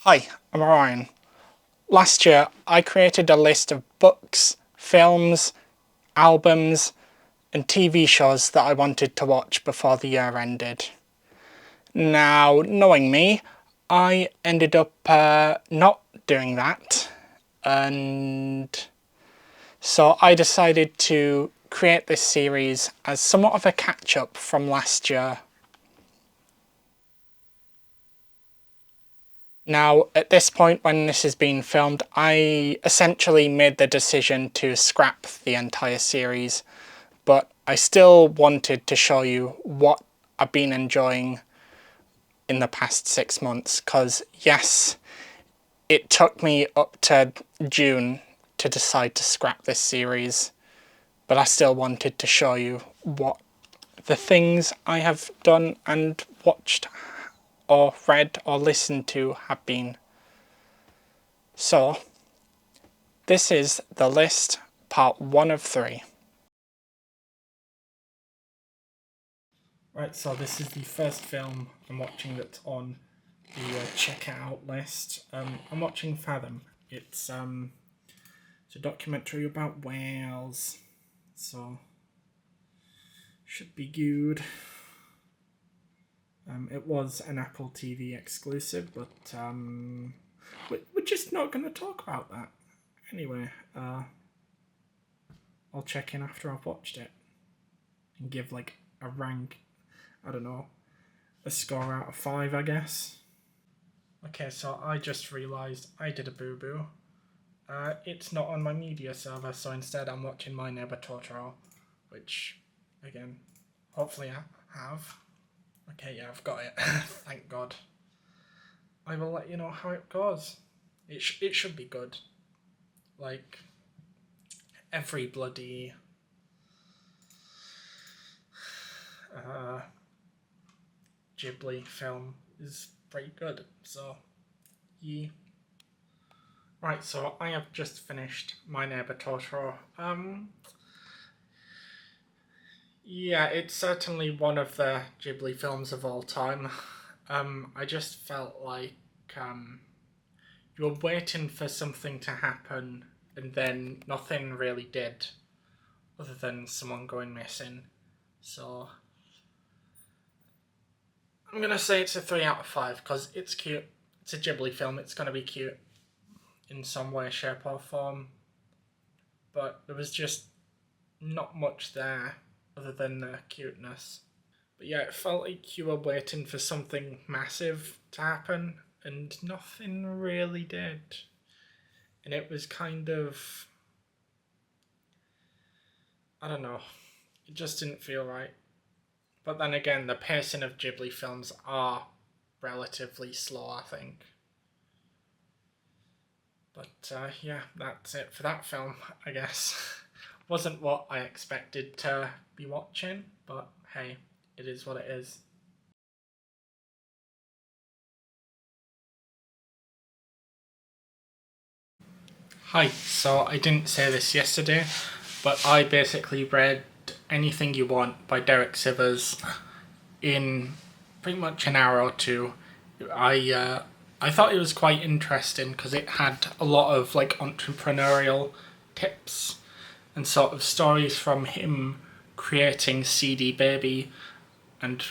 Hi, I'm Orion. Last year I created a list of books, films, albums and TV shows that I wanted to watch before the year ended. Now, knowing me, I ended up not doing that, and so I decided to create this series as somewhat of a catch-up from last year. Now, at this point when this is being filmed, I essentially made the decision to scrap the entire series, but I still wanted to show you what I've been enjoying in the past 6 months, because yes, it took me up to June to decide to scrap this series, but I still wanted to show you what the things I have done and watched or read or listened to have been. So, this is the list, part 1 of 3. Right, so this is the first film I'm watching that's on the check it out list. I'm watching Fathom. It's a documentary about whales, so should be good. It was an Apple TV exclusive, but we're just not going to talk about that. Anyway, I'll check in after I've watched it and give like a rank, I don't know, a score out of 5, I guess. Okay, so I just realised I did a boo-boo. It's not on my media server, so instead I'm watching My Neighbor Totoro, which, again, hopefully I have. Okay, yeah, I've got it. Thank God. I will let you know how it goes. It should be good. Like, every bloody Ghibli film is pretty good, so yeah. Right, so I have just finished My Neighbor Totoro. Yeah, it's certainly one of the Ghibli films of all time. I just felt like you were waiting for something to happen and then nothing really did, other than someone going missing. So I'm gonna say it's a 3 out of 5 because it's cute. It's a Ghibli film. It's gonna be cute in some way, shape, or form. But there was just not much there other than the cuteness. But yeah, it felt like you were waiting for something massive to happen, and nothing really did. And it was kind of, I don't know, it just didn't feel right. But then again, the pacing of Ghibli films are relatively slow, I think. But yeah, that's it for that film, I guess. Wasn't what I expected to be watching, but hey, it is what it is. Hi, so I didn't say this yesterday, but I basically read Anything You Want by Derek Sivers in pretty much an hour or two. I thought it was quite interesting because it had a lot of like entrepreneurial tips and sort of stories from him creating CD Baby and,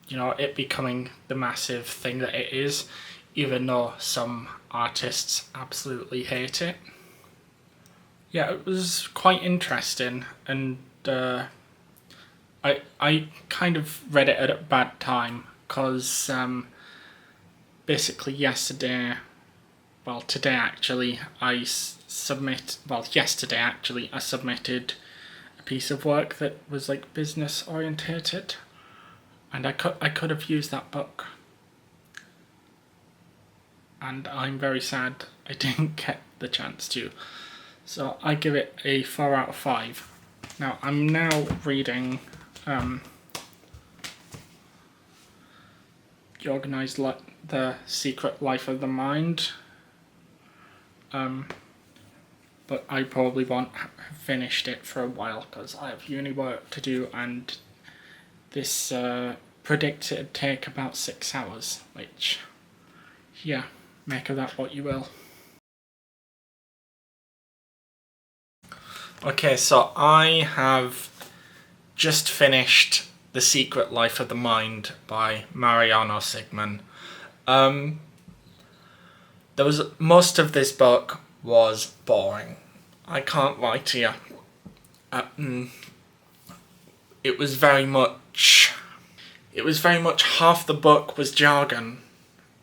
you know, it becoming the massive thing that it is, even though some artists absolutely hate it. Yeah, it was quite interesting, and I kind of read it at a bad time because basically yesterday, well today actually, yesterday actually I submitted a piece of work that was like business orientated, and I could have used that book, and I'm very sad I didn't get the chance to. So I give it a 4 out of 5. Now I'm now reading The Secret Life of the Mind, but I probably won't have finished it for a while because I have uni work to do, and this predicts it'd take about 6 hours, which, yeah, make of that what you will. Okay, so I have just finished The Secret Life of the Mind by Mariano Sigman. Most of this book was boring. I can't lie to you. It was very much half the book was jargon,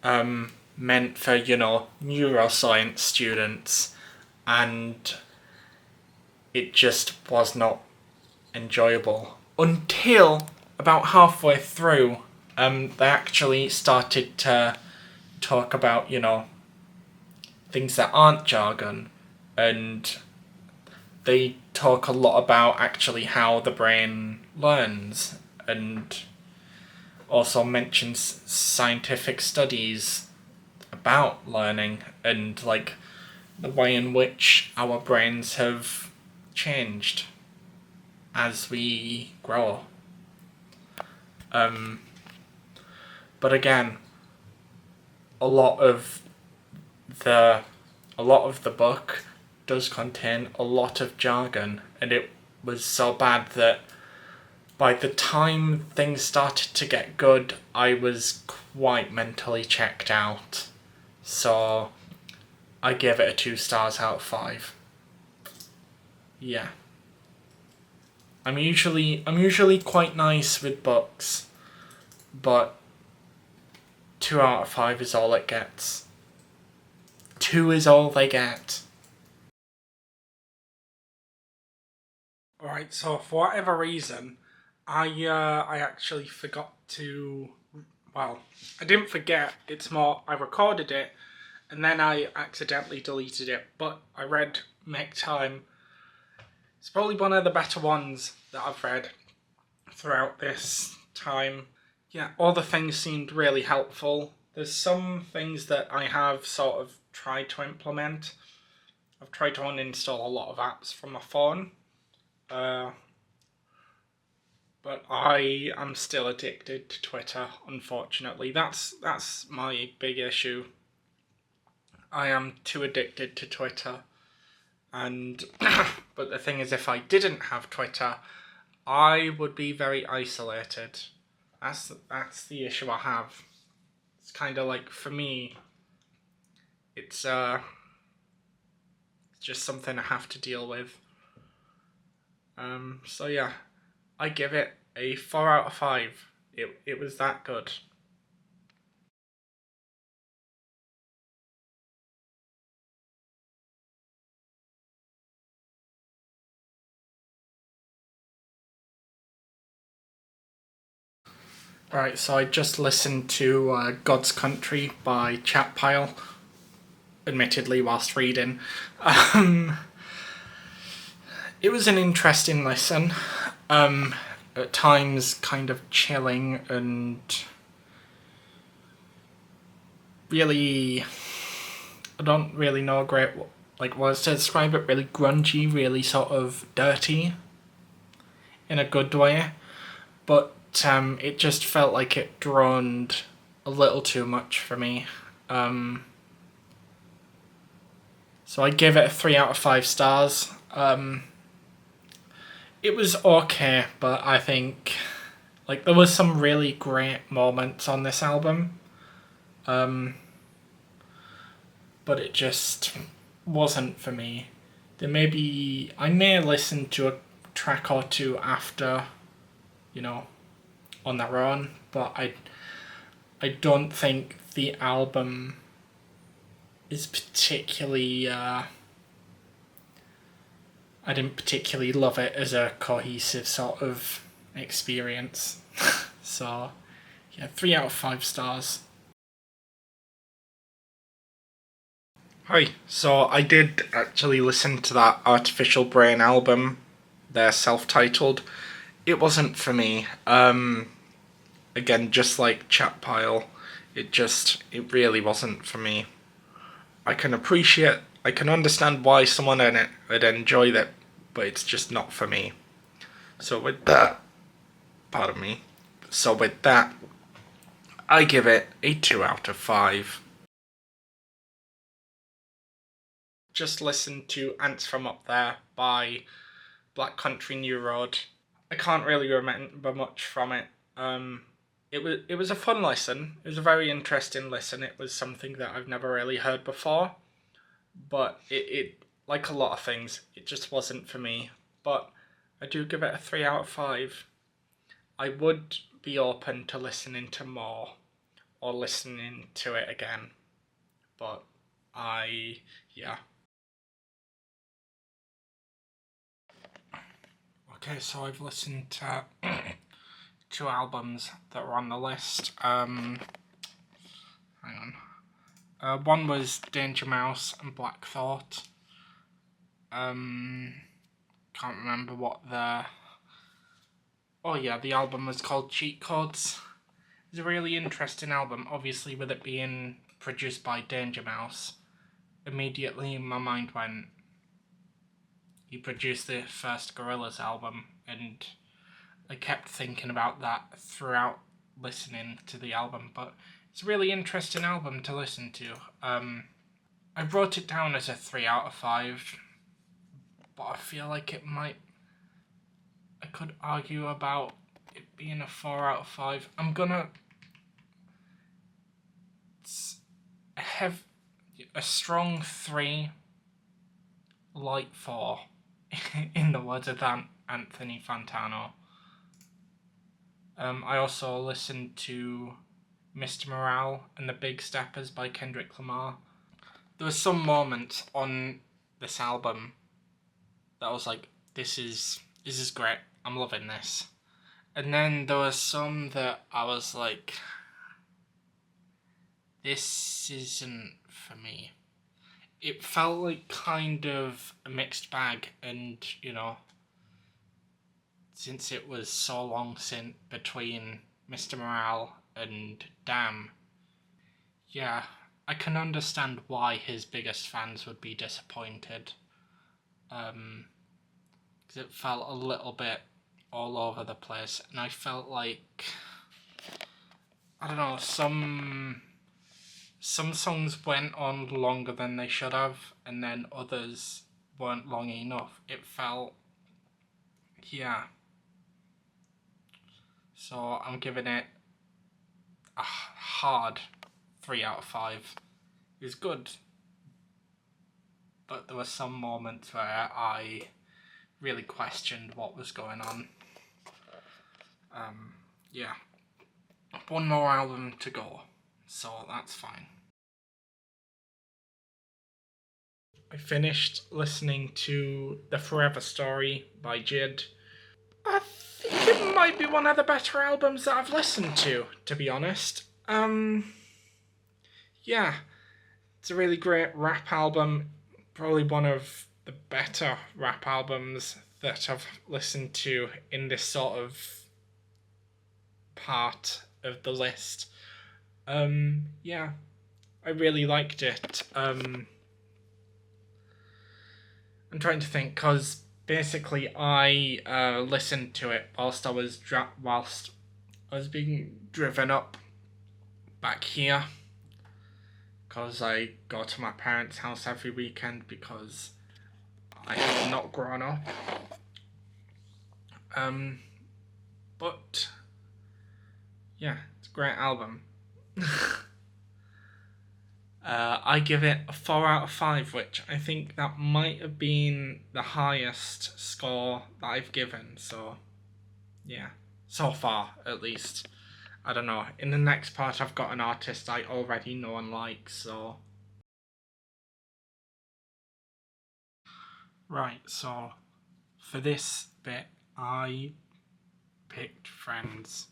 meant for, neuroscience students, and it just was not enjoyable until about halfway through. They actually started to talk about, things that aren't jargon, and they talk a lot about actually how the brain learns, and also mentions scientific studies about learning and like the way in which our brains have changed as we grow. But again, a lot of the book does contain a lot of jargon, and it was so bad that by the time things started to get good, I was quite mentally checked out. So I give it a 2 stars out of 5. Yeah. I'm usually quite nice with books, but 2 out of 5 is all it gets. 2 is all they get. Alright, so for whatever reason, I actually forgot to, well, I didn't forget, it's more, I recorded it, and then I accidentally deleted it, but I read Make Time. It's probably one of the better ones that I've read throughout this time. Yeah, all the things seemed really helpful. There's some things that I have sort of tried to implement. I've tried to uninstall a lot of apps from my phone. But I am still addicted to Twitter, unfortunately. That's my big issue. I am too addicted to Twitter. And but the thing is, if I didn't have Twitter, I would be very isolated. That's the issue I have. It's kind of like, for me, it's just something I have to deal with. So yeah, I give it a 4 out of 5. It was that good. Right, so I just listened to God's Country by Chatpile, admittedly whilst reading. It was an interesting listen. At times kind of chilling and really, I don't really know great words to describe it. Really grungy, really sort of dirty, in a good way. But it just felt like it droned a little too much for me. So I give it a 3 out of 5 stars. It was okay, but I think there was some really great moments on this album. But it just wasn't for me. I may listen to a track or two after, on their own, but I don't think the album is particularly, I didn't particularly love it as a cohesive sort of experience. So, yeah, 3 out of 5 stars. Hi, so I did actually listen to that Artificial Brain album. They're self-titled. It wasn't for me. Again, just like Chatpile, it really wasn't for me. I can understand why someone in it would enjoy it, but it's just not for me. So with that, I give it a 2 out of 5. just listened to Ants From Up There by Black Country New Road. I can't really remember much from it. It was a fun listen. It was a very interesting listen. It was something that I've never really heard before. But it like a lot of things, it just wasn't for me. But I do give it a 3 out of 5. I would be open to listening to more or listening to it again. But yeah. Okay, so I've listened to 2 albums that were on the list. Hang on. One was Danger Mouse and Black Thought. Can't remember what the... Oh yeah, the album was called Cheat Codes. It's a really interesting album, obviously with it being produced by Danger Mouse. Immediately my mind went, he produced the first Gorillaz album, and I kept thinking about that throughout listening to the album, but it's a really interesting album to listen to. I wrote it down as a 3 out of 5, but I feel like I could argue about it being a 4 out of 5. Have a strong 3, light 4, in the words of Anthony Fantano. I also listened to Mr. Morale and the Big Steppers by Kendrick Lamar. There were some moments on this album that I was like, this is great, I'm loving this. And then there were some that I was like, this isn't for me. It felt like kind of a mixed bag, and since it was so long since between Mr. Morale and Damn, yeah, I can understand why his biggest fans would be disappointed. Because it felt a little bit all over the place, and I felt like, I don't know, some songs went on longer than they should have, and then others weren't long enough. It felt, yeah. So I'm giving it a hard 3 out of 5. It was good, but there were some moments where I really questioned what was going on. Yeah. One more album to go, so that's fine. I finished listening to The Forever Story by Jid. I think it might be one of the better albums that I've listened to be honest. Yeah, it's a really great rap album. Probably one of the better rap albums that I've listened to in this sort of part of the list. Yeah, I really liked it. I'm trying to think, because basically I listened to it whilst I was being driven up back here, because I go to my parents' house every weekend because I have not grown up. But yeah, it's a great album. I give it a 4 out of 5, which I think that might have been the highest score that I've given. So yeah, so far at least. I don't know, in the next part I've got an artist I already know and like, so... Right, so for this bit I picked Friends.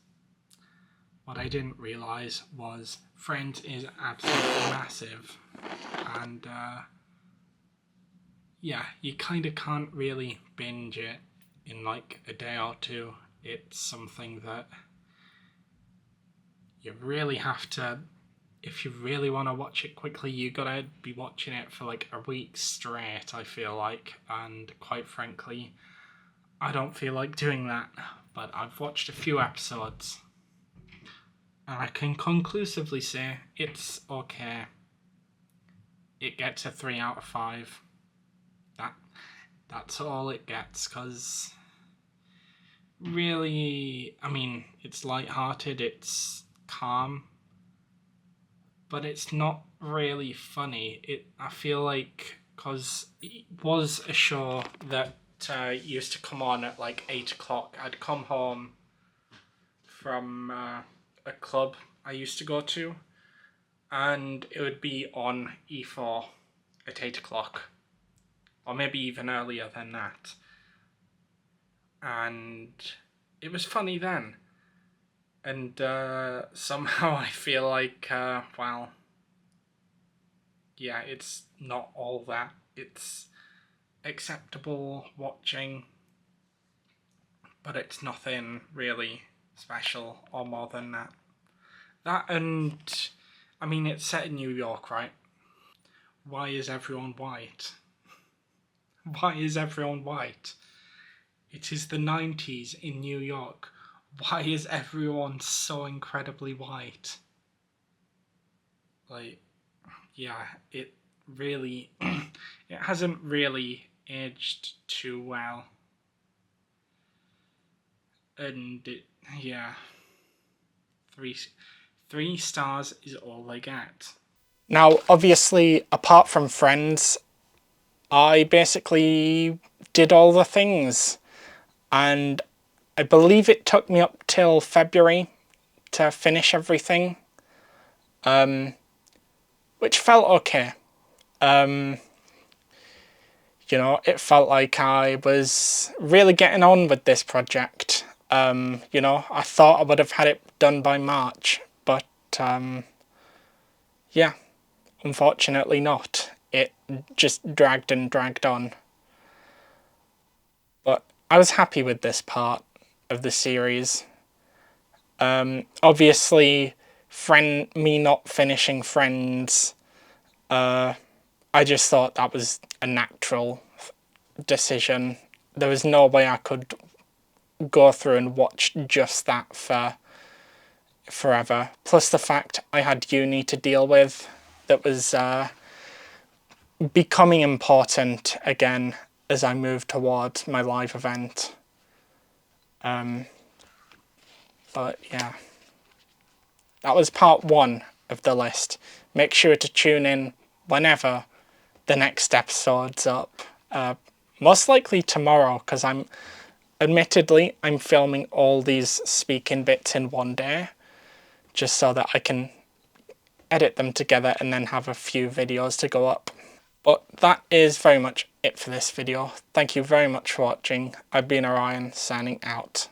What I didn't realise was Friends is absolutely massive, and yeah, you kind of can't really binge it in like a day or two. It's something that you really have to, if you really want to watch it quickly, you gotta be watching it for like a week straight, I feel like, and quite frankly, I don't feel like doing that, but I've watched a few episodes, and I can conclusively say it's okay. It gets a 3 out of 5. That's all it gets, because really, I mean, it's light-hearted, it's calm, but it's not really funny. I feel like, because it was a show that used to come on at like 8 o'clock. I'd come home from a club I used to go to, and it would be on E4 at 8 o'clock, or maybe even earlier than that. And it was funny then. And somehow I feel like, well, yeah, it's not all that. It's acceptable watching, but it's nothing really special or more than that. That, and I mean, it's set in New York, right? Why is everyone white? Why is everyone white? It is the 90s in New York. Why is everyone so incredibly white? Like, yeah, it really, it hasn't really aged too well. And it, yeah, three stars is all I get. Now, obviously, apart from Friends, I basically did all the things, and I believe it took me up till February to finish everything, which felt okay. You know, it felt like I was really getting on with this project. You know, I thought I would have had it done by March, but yeah, unfortunately not. It just dragged and dragged on. But I was happy with this part of the series. Obviously, me not finishing Friends, I just thought that was a natural decision. There was no way I could go through and watch just that for forever. Plus the fact I had uni to deal with that was becoming important again as I moved towards my live event. But yeah, that was part 1 of the list. Make sure to tune in whenever the next episode's up. Most likely tomorrow, because I'm filming all these speaking bits in one day, just so that I can edit them together and then have a few videos to go up. But that is very much it for this video. Thank you very much for watching. I've been Orion, signing out.